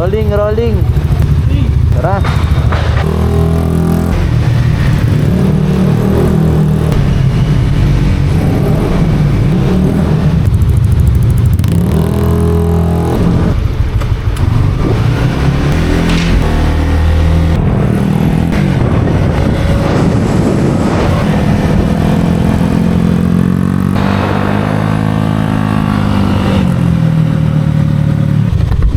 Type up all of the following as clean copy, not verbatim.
Rolling, rolling. Tara.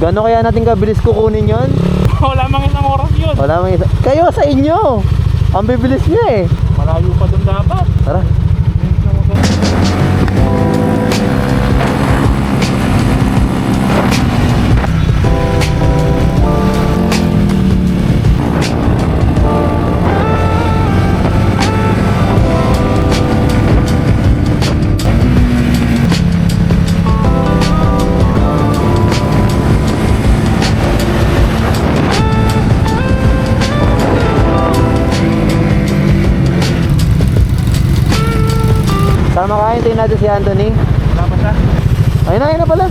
Gano'n kaya natin kabilis kukunin yon? Wala mang isang oras yun. Wala mang isa. Kayo sa inyo! Ang bibilis niya eh. Malayo pa dun dapat. Tara. Sama ka, hintayin natin si Anthony. Wala pa siya. Ayun na pala.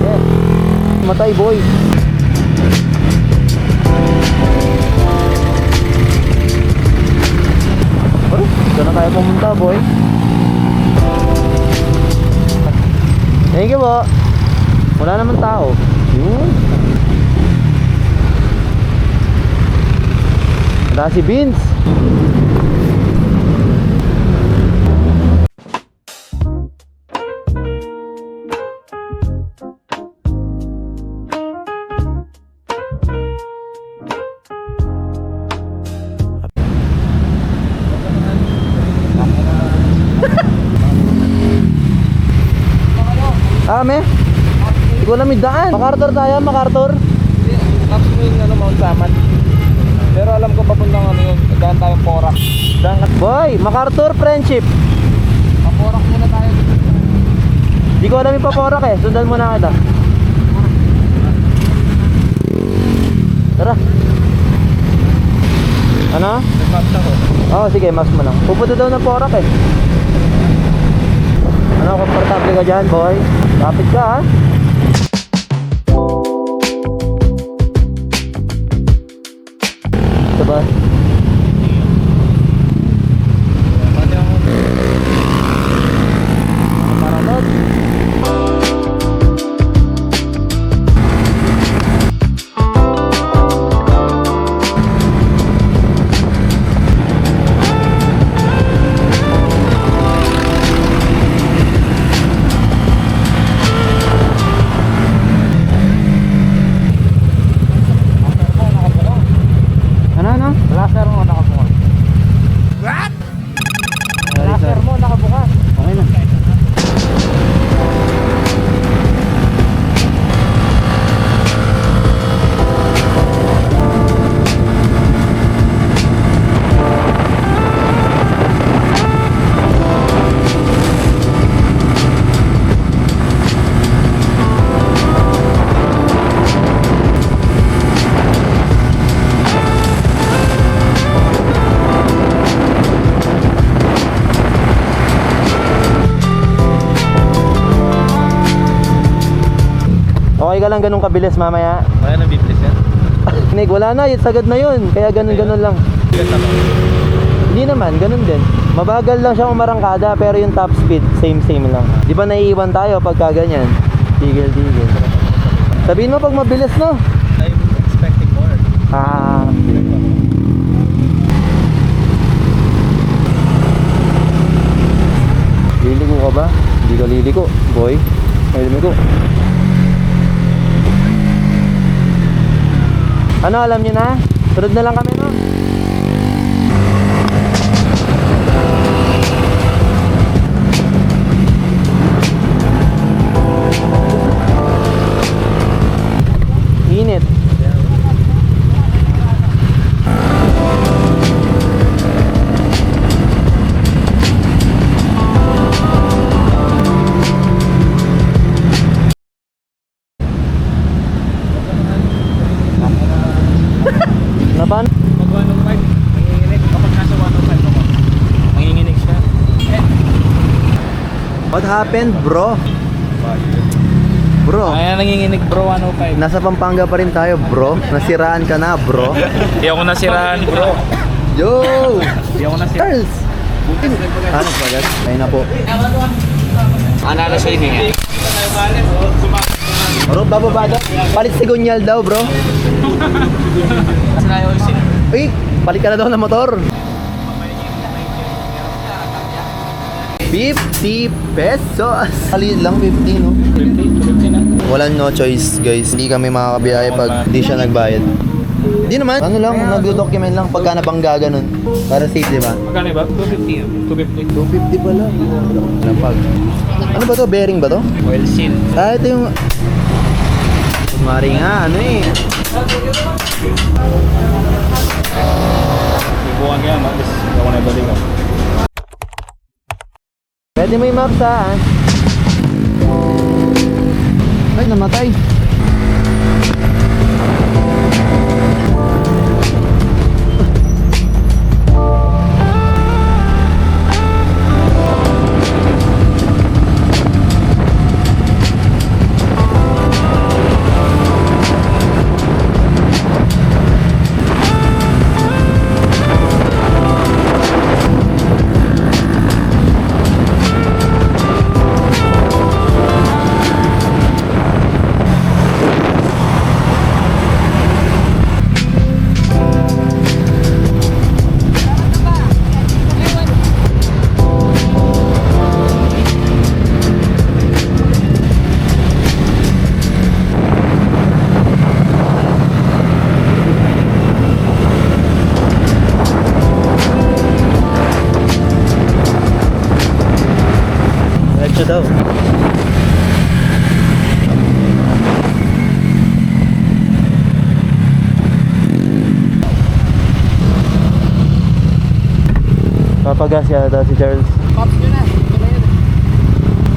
Yeah. Matay boy. Oh, saan na tayo pumunta boy? Thank you po. Wala naman tao. Yun. Wala si Vince. Me? Hindi ko alam yung daan. MacArthur tayo, MacArthur. Tapos mo yung Mount Saman. Pero alam ko papuntang ano yun. Daan tayong Porac. Boy, MacArthur Friendship. Paporac muna tayo. Hindi ko alam yung paporak eh. Sundan mo na kita. Tara. Ano? Nag-maps ako. Oo, sige, mas mo lang. Pupunta daw ng Porac eh. Ano, komportable ka dyan, boy? Kapit ka, ha? Ito ba? Pati ako. Paralat. Laser mo nakabukas. What? Laser mo nakabukas. Okay na. Okay ka lang ganun kabilis mamaya? Kaya nang biblis yan? Nig, wala na, sagad na yun. Kaya ganun lang. Hindi naman, ganun din. Mabagal lang siya umarangkada pero yung top speed, same lang. Di ba naiiwan tayo pagka ganyan? Tigil. Sabihin mo pag mabilis, no? I'm expecting more. Ah. Liligo ka ba? Hindi ka liligo, boy. Ay, lumigo. Ano, alam nyo na? Sunod na lang kami, no? Init. Napan? Pag 105, nanginginig. Kapag nasa 105 ako, nanginginig siya. What happened, bro? Bye. Bro, Kaya nanginginig bro, 105. nasa Pampanga pa rin tayo, bro. Nasiraan ka na, bro. Hindi ako nasiraan bro. Yo! Hindi ako nasiraan. Charles! Ano ba agad? Ayun na po. Analo sa inyo. Bro, bababa daw. Palit sigunyal daw, bro. Uy, palit ka na daw ng motor. 50 pesos. Palit lang 50, no? 50 na. Walang no choice, guys. Hindi kami makakabiyahe pag di siya nagbayad. Di naman. Ano lang, nag-document lang pagka nabangga ganun. Para safe, di ba? Magkano ba? 250 yun. 250. 250 pala. Lapag. Ano ba to? Bearing ba to? Oil seal. Ah, ito yung... Mari nga, ano eh. Ibukan kaya, matis. Ako na ibalik ako. Pwede mo yung maps ha. Ay, namatay. Diretso daw. Papagas yata si Charles. Pops nyo na.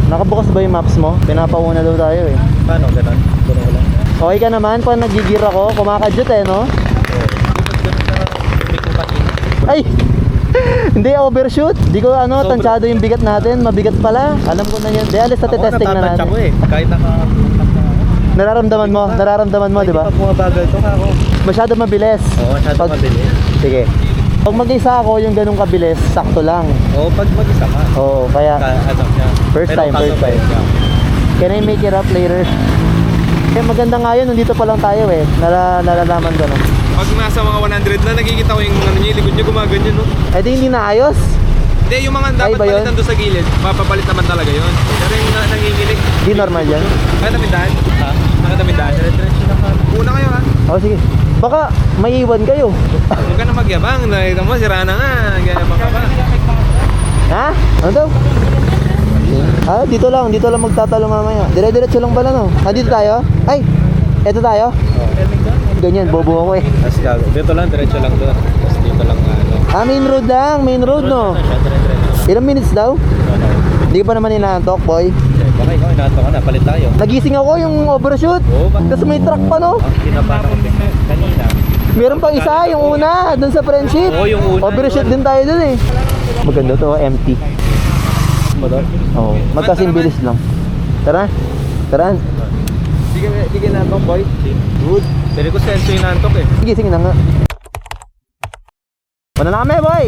Nakabukas ba yung maps mo? Pinapauna daw tayo eh. Paano? Ganon? Ganon ko lang. Okay ka naman pag nagigir ako, kumakadyot eh, no? Ay! Hindi, overshoot. Di ko tansyado yung bigat natin. Mabigat pala. Alam ko na yan. Di, alis na testing na natin. Ako eh. Kahit Nararamdaman mo, di ba? Pag bumabagal to ka ako. Masyado mabilis. Oo, masyado mabilis. Sige. Pag mag-isa ako, yung ganung kabilis, sakto lang. Oo, pag mag-isa ka. Oo, kaya Ano siya. First Pero time. kaso can I make it up later? Kaya maganda nga yun, nandito pa lang tayo eh. Nalalaman ko na. Pag nasa mga 100 na, nakikita ko yung ano niya, likod niya gumaganyan, no? Eh di hindi na ayos. Hindi, yung mga dapat ba yun? palitan doon sa gilid, papapalit naman talaga yun. Pero yung nanginginig, Di normal yan. kaya namindahan? Ha? Namindahan? Dire-diretso na ka. Una kayo ha? O sige. Baka maiiwan kayo. Huwag ka na magyabang, nakita mo, sira na nga. Magyabang ka pa. Ha? Ano daw? Ah, dito lang magtatalo mamaya. Dire-diretso lang pala no. Ah, dito tayo? Ay, eto tayo? Ganyan, bobo ako eh. Tapos gago. Dito lang, diretso lang doon. Tapos dito lang ano. Ah, main road no. Ilang minutes daw? Hindi pa naman inaantok, boy. Baka ikaw, inato ka na, palit tayo. Nagising ako yung overshoot. Oo, bakit? Tapos may truck pa no. Ang kinabahan ko kanina. Meron pang isa, yung una, dun sa friendship. Oo, yung una. Overshoot din tayo dun eh. Maganda to, empty. Motor? Oo, magkasing bilis lang. Tara, tara. Di ka naantok, boy? Good. Dali ko senso yung naantok eh. Sige na nga. Wala na kami, boy!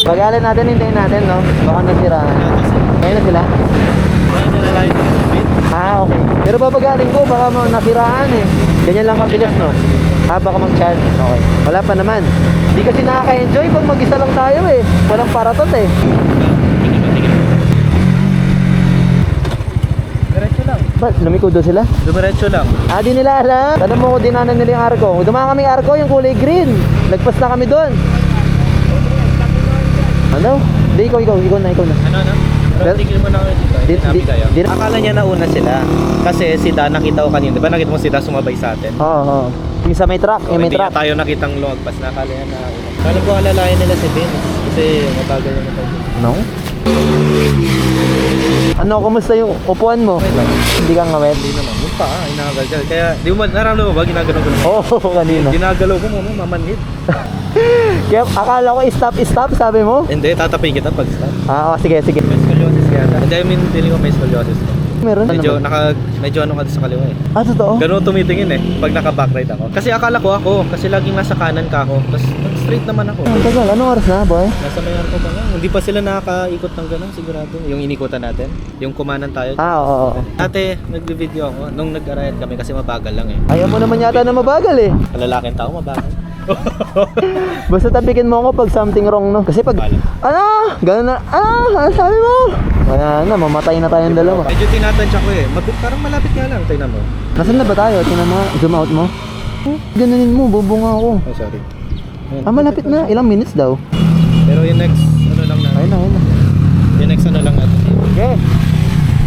Pag-alin natin, hintayin natin, no? Baka nasiraan. Ngayon na sila? Ah, okay. Pero babagaling ko, baka nasiraan eh. Ganyan lang kabilis, no? Ah, baka mag-charge. Okay. Wala pa naman. Di kasi nakaka-enjoy pag mag-isa lang tayo eh. Walang paratot eh. Diretso lang. Ba't? Lumiko doon sila? Diretso lang. Ah, di nila alam. Tanong mo kung dinanan nila yung arko. Dumaan kami arko, yung kulay green. Nagpas na kami doon. Ano? Hindi, ikaw na. Ano? Pero- tigil mo na kami dito. Di- Hindi namin di- kaya. di- Akala niya nauna sila. Kasi si Dan nakita ko kanina. Di ba nakita mo si Dan sumabay sa atin? Oo, oo. Yung sa may truck, may Hindi truck. tayo nakitang lumagpas. Nakala niya na una. Kala ko alalayan nila si Vince. Kasi matagal na tayo. No? Ano, kumusta yung upuan mo? Hindi kang ngawet? Hindi naman. Yung paa, inagalgal. Kaya, di mo nararamdaman mo ba? Ginagalaw ko na. Oo, kanina. Ginagalaw ko mo, mamanhid. Kaya akala ko stop, sabi mo? Hindi, tatapin kita pag stop. Ah, oh, sige. May scoliosis kaya. Hindi, I mean, feeling ko may scoliosis. Meron? Medyo, Ano ba? medyo ano ka sa kaliwa eh. Ah, totoo? Ganun tumitingin eh, pag naka-backride ako. Kasi akala ko ako, kasi laging nasa kanan ka ako. Tapos straight naman ako. Ang tagal, anong oras na, boy? Nasa may arko pa lang. Hindi pa sila nakakaikot ng ganun, sigurado. Yung inikutan natin, yung kumanan tayo. Ah, oo. Ate, nagbe-video ako nung nag-arrive kami kasi mabagal lang eh. Ayaw mo naman yata na mabagal eh. Kalalaking tao, mabagal. Basta tapikin mo ako pag something wrong, no? Kasi pag, Bahala. ano? Ganun na, ano sabi mo? Wala na, mamatay na tayong dalawa. Medyo tinatansya ko eh. Parang malapit nga lang, tingnan mo. Nasaan na ba tayo? Tingnan mo, zoom out mo. Ganunin mo, bubunga ako. Oh, sorry. Ayun. Ah, malapit na. Ilang minutes daw? Pero yung next, ano lang natin. Ayun na. Yung next ano lang natin. Okay.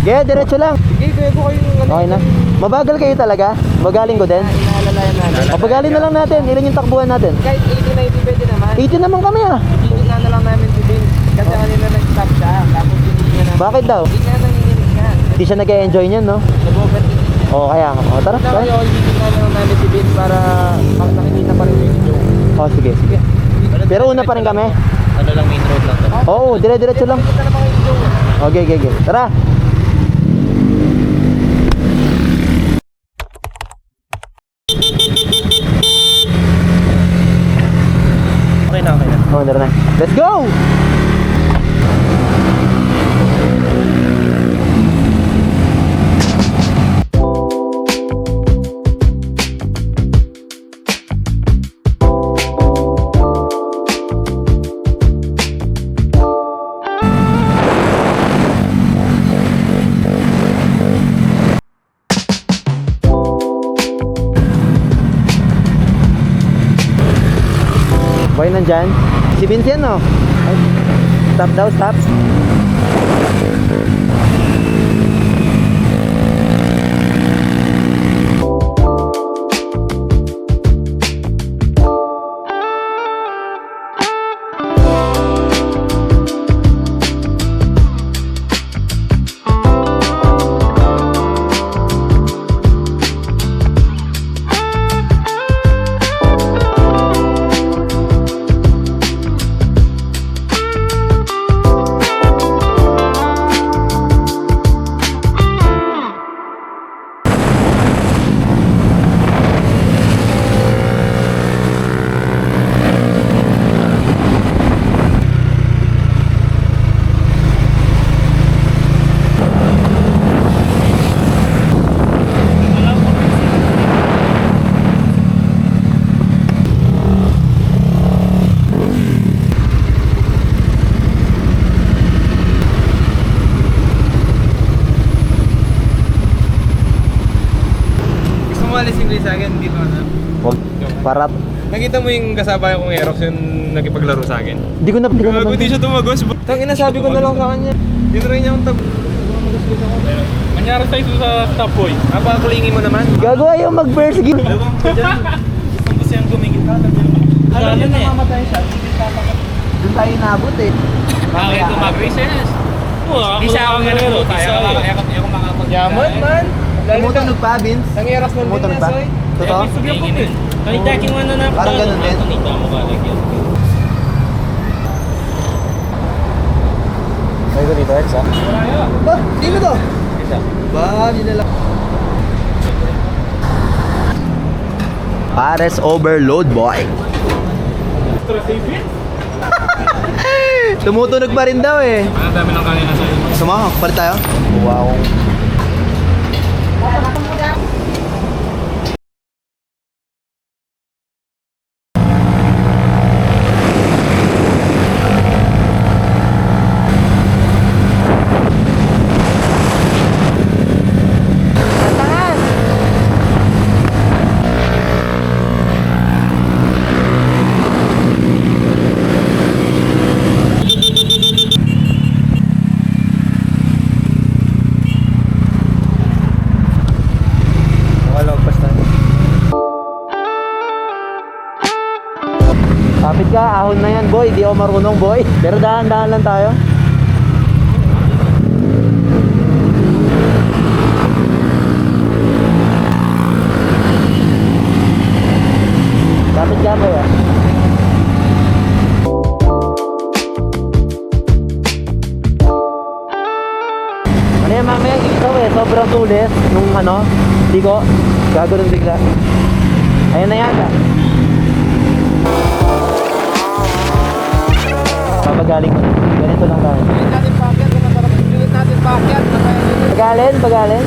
Okay, diretso lang. Sige, kaya ko kayo yung Okay na. Mabagal kayo talaga? Bagaling ko din? inaalalayan natin. O, bagalin na lang natin. Ilan yung takbuhan natin? Kahit 80-90 pwede naman. 80 naman kami ah. Hindi na lang namin si Vince. Kasi kanina nag-stop siya. Tapos hindi niya na. Bakit daw? Hindi nga nanginginig nga. Hindi siya nag-enjoy niyan, no? Nag-overtake. O, kaya nga. O, tara. Kaya tara. kayo, hindi na lang namin si Vince para pag nakikita pa rin yung video. O, sige. Pero una pa rin kami. Ano lang, main road lang to. Oo, dire-diretso lang. Kita na pa kayo video. Okay, okay. Tara. Okay na, okay na. Oh, tara na. Let's go! Boy, nandyan? Si Vincent, no? Ay, stop daw, stop. Gusto mo alisin ko sa akin dito na? Wag. Para, Nakita mo yung kasabay kong Aerox yung nakipaglaro sa akin? hindi ko na Gago, di siya tumagos. Tangina, sabi ko na lang sa kanya. Yun rin niya akong tag... Manyari tayo sa top boy. Napakakulingin mo naman. Gago, ayaw mag-burst gear. Gusto siyang gumigit ka. Alam niya namamatay siya. Doon tayo inabot eh. Bakit mag-races? Di siya ako ganun. Kaya kung makapag... Yaman man. Tumutunog pa, Vince? Ang Aerox nun din Tumutunog niya, pa? Soy. Totoo? Kaya jacking mo na na. Parang ganun din. Ay, ko dito, Ex, ha? Ba, sino to? Isa. Ba, nila Pares overload, boy. Tumutunog pa rin daw eh. Ang dami ng kanina sa'yo. Sumama, palit tayo. Wow. Kapit ka, ahon na yan boy. Di ako marunong boy. Pero dahan-dahan lang tayo. Kapit ka boy ah. Ano yan mamaya isaw eh. Sobrang tulis. Nung ano, di ko. Gagawin bigla. Ayan na yan ah. Papagaling mo na. Ganito lang tayo. Pagalin, pagalin.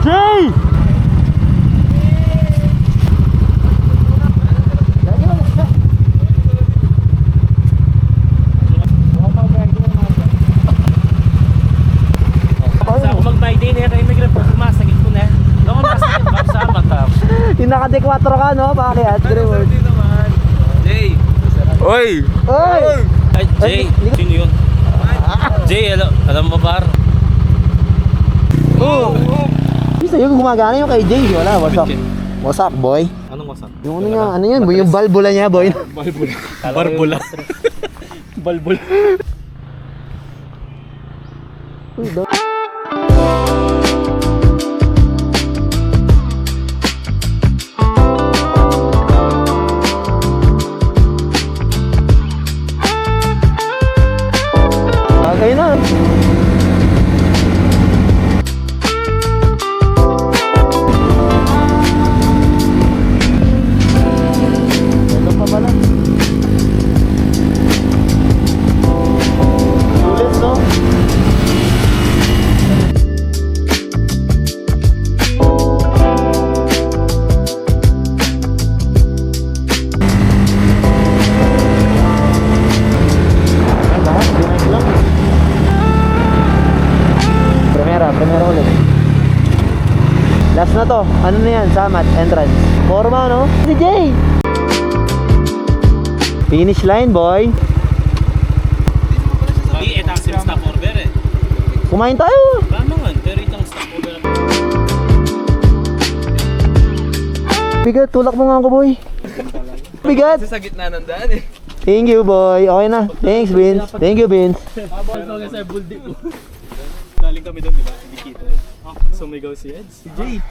Jay! Yung naka-D4 ka no? Pakiat, reward. Jay! Oy! Oy! Ay, Jay, sino yun? Jay, alam mo ba? Oh! Isa yung gumagana yung kay Jay. Wala, what's up? What's up, boy? Anong wasak? Yung ano nga, ano yan? Boy, yung balbula niya, boy. Barbula. Balbula. Uy, do- Bagay na. Ano pa pala? Sulit, no? Ay, lahat, dinay lang. Primera ulit. Last na to. Ano na yan? Samat, entrance. Forma, no? Si Jay! Finish line, boy. Hindi, itang stop order eh. Kumain tayo. Tama nga, pero itang stop order. Bigat, tulak mo nga ako, boy. Bigat. Sa gitna ng daan eh. Thank you, boy. Okay na. Thanks, Vince. Thank you, Vince. Galing kami doon, di ba? Bikito. Sumigaw si Eds. Si Jay.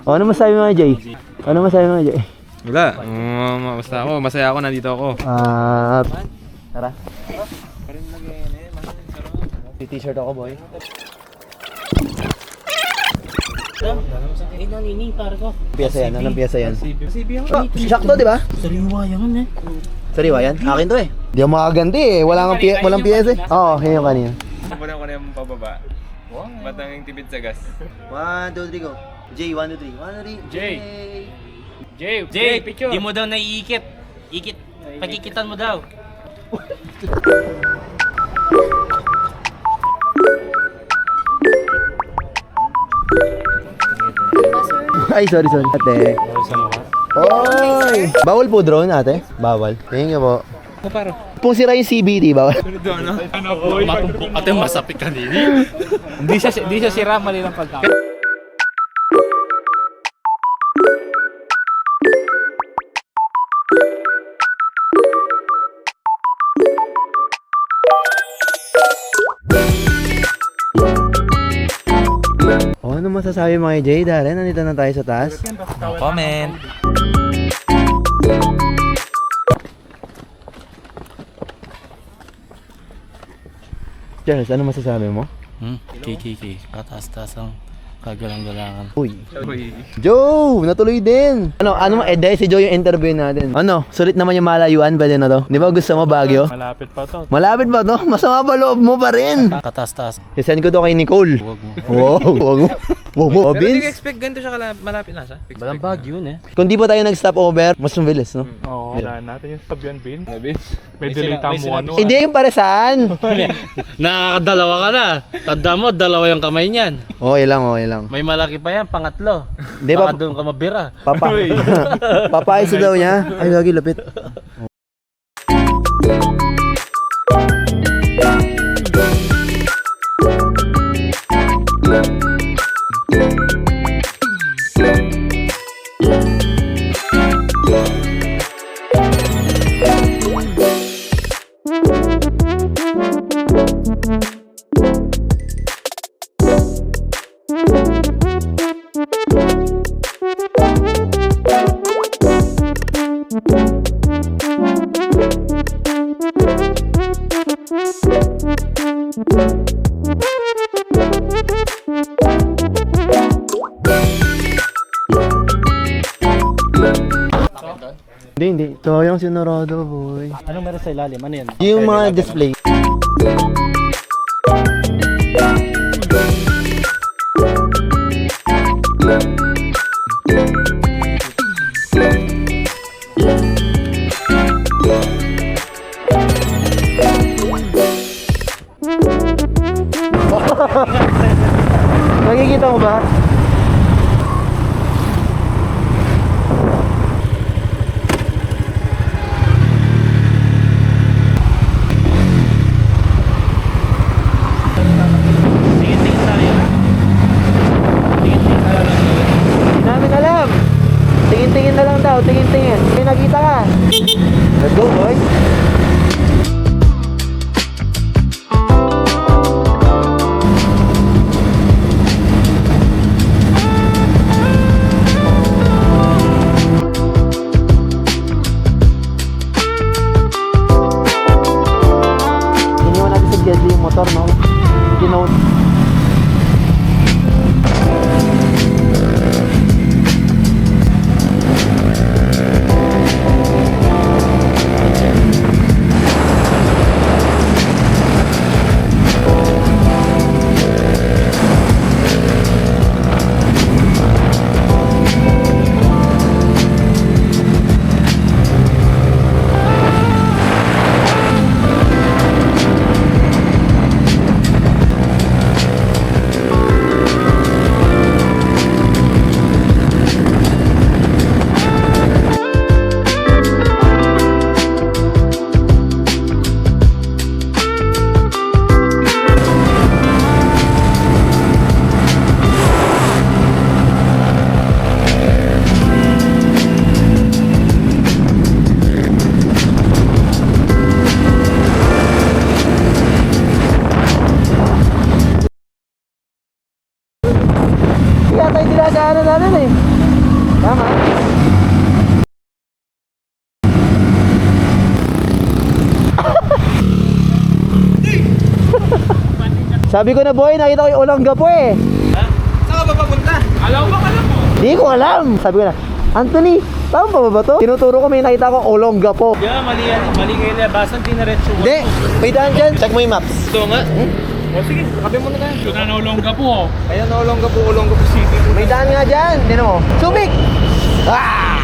O, ano masabi mo, Jay? Ano masabi mo, Jay? Wala. Basta ako. Masaya ako. Nandito ako. Tara. T-shirt ako, boy. Eh, nanining, pare ko. Piyasa yan. Anong piyasa yan? Sakto, di ba? Sariwa yan eh. Sariwa yan? Akin to eh. Di ako makaganti eh. Walang piyesa eh. Oo, yun yung kanina. Sabunan ko na yung pababa. Ba't nanging tipid sa gas? 1, 2, 3, go. Jay, 1, 2, 3. 1, 2, 3. Jay. Jay, picture. Di mo daw naiikit. Ikit. Pagkikitan mo daw. Ay, sorry. Ate. Oy! Bawal po drone, ate? Bawal. Thank you po. Kung sira yung CBT, bawal. Matumpok ate, masapit ka nini. Hindi siya sira, mali lang pagkakit. Ano masasabi mo kay Jay? Dahil nandito na tayo sa taas. No comment. Charles, ano masasabi mo? Kiki. Kataas-taas ang Kagalang-galangan. Uy. Joe, natuloy din. Ano mo, dahil si Joe yung interview natin. Ano, sulit naman yung malayuan, pwede na to. Di ba gusto mo Baguio? Malapit pa to. Malapit ba to? Masama ba loob mo pa rin? Katas-tas. I-send ko to kay Nicole. Huwag mo. Wow, wag mo. Wag mo, Pero hindi Vince. ka expect ganito siya malapit na siya. Balang Baguio yun eh. Kung di pa tayo nag-stop over, mas mabilis, no? Oo, wala natin yung stabyan, Vin. May delay mo ano. Hindi yung paresan. Nakakadalawa ka na. Tanda mo, dalawa yung kamay niyan. Okay lang, okay lang. May malaki pa yan, pangatlo. Di Baka ba- doon ka mabira. Papa. Papayos daw niya. Ay, lagi lapit. Hindi. Ito yung sinurado, boy. Anong meron sa ilalim? Ano yan? Yung mga display. Nakikita mo ba? Tingin-tingin tayo. Tingin-tingin tayo lang. Hindi namin alam. Tingin-tingin na lang daw, tingin-tingin. May nakita ka. Let's go, boy. Iniwan natin sa Gedli yung motor, no? Kinote. Kaya tayo dinadaanan natin eh. Tama. Sabi ko na boy, nakita ko yung Olongga po eh. Saan ka ba papunta? Alam mo. Hindi ko alam. Sabi ko na, Anthony, tama pa ba to? Tinuturo ko may nakita ko Olongga po. Yeah, mali yan. Mali kayo labasan, dinaretso. Hindi, may daan dyan. Check mo yung maps. Ito nga. O sige, kape mo na tayo. Doon na naulongga po. Ayan na Olongga po City. May daan nga dyan. Hindi mo. Subik! Ah!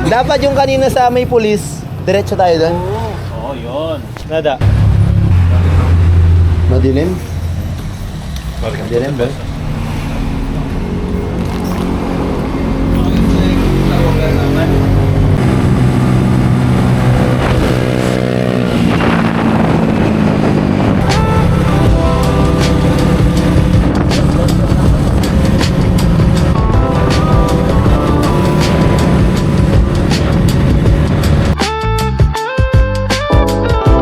Dapat yung kanina sa may pulis, diretso tayo doon. Oo, yun. Nada. Madilim? Madilim ba?